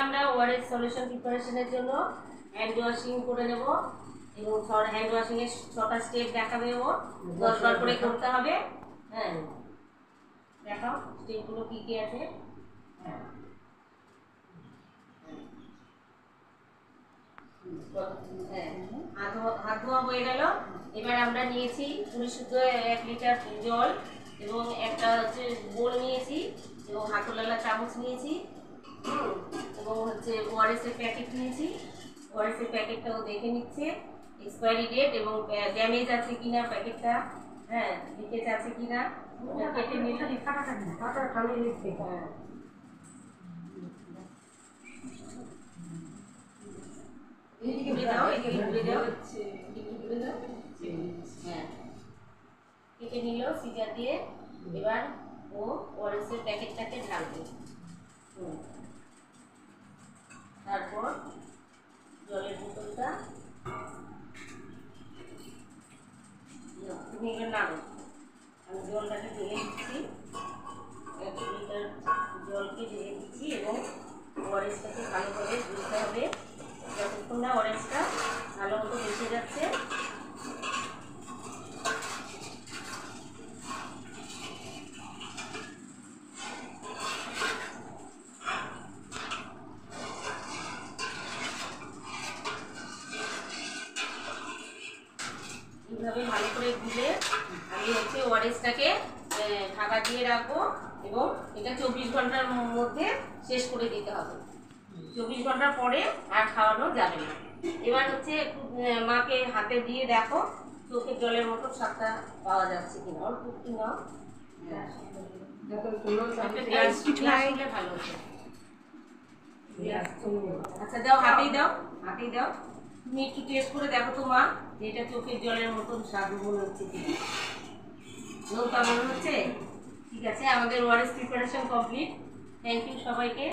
আমরা ওয়ারেস সলিউশন প্রিপারেশনের জন্য হ্যান্ড ওয়াশিং করে নেব এবং হ্যান্ড ওয়াশিং এর 6টা স্টেপ দেখাবে ও 10 বার করে করতে হবে। হ্যাঁ, দেখাও স্টেপগুলো কি কি আছে। হ্যাঁ, হাত ধোয়া হয়ে গেল। এবার আমরা নিয়েছি পরিশুদ্ধ 1 লিটার জল এবং একটা হচ্ছে বোল নিয়েছি এবং হাতলালা চামচ নিয়েছি এবং হচ্ছে ওআরএস এর প্যাকেট নিয়েছি। ওআরএস এর প্যাকেটটাও দেখে নিচ্ছে এক্সপায়ারি ডেট এবং ড্যামেজ আছে কিনা প্যাকেটটা, হ্যাঁ লিকেজ আছে কিনা ওটা কেটে নিলে খালি লিখতে। হ্যাঁ, কেটে নিল সিজার দিয়ে। এবার ও ওআরএস এর প্যাকেটটাকে ঢালবে, তারপর জলের বোতলটা তুমি এবার নাড়ো। আমি জলটাকে ঢেলে দিচ্ছি, 1 লিটার জলকে ঢেলে দিচ্ছি এবং ওআরএসটাকে ভালোভাবে ধুতে হবে যতক্ষণ না ওআরএসটা ভালো মতো মিশে যাচ্ছে। এইভাবে ভালো করে গুলে আমি হচ্ছে ওআরএসটাকে ঢাকা দিয়ে রাখবো এবং এটা 24 ঘন্টার মধ্যে শেষ করে দিতে হবে। 24 ঘন্টার পরে আর খাওয়ানো যাবে না। এবার হচ্ছে একটু মাকে হাতে দিয়ে দেখো চোখের জলের মতো স্বাদটা পাওয়া যাচ্ছে কিনা। অল্প একটু নাও, ভালো হচ্ছে। আচ্ছা দাও, হাতেই দাও, হাতেই দাও। তুমি একটু টেস্ট করে দেখো তো মা, যে এটা চোখের জলের মতন স্বাদ মনে হচ্ছে কিনা। নৌকা মনে হচ্ছে? ঠিক আছে, আমাদের ORS preparation complete. Thank you সবাইকে।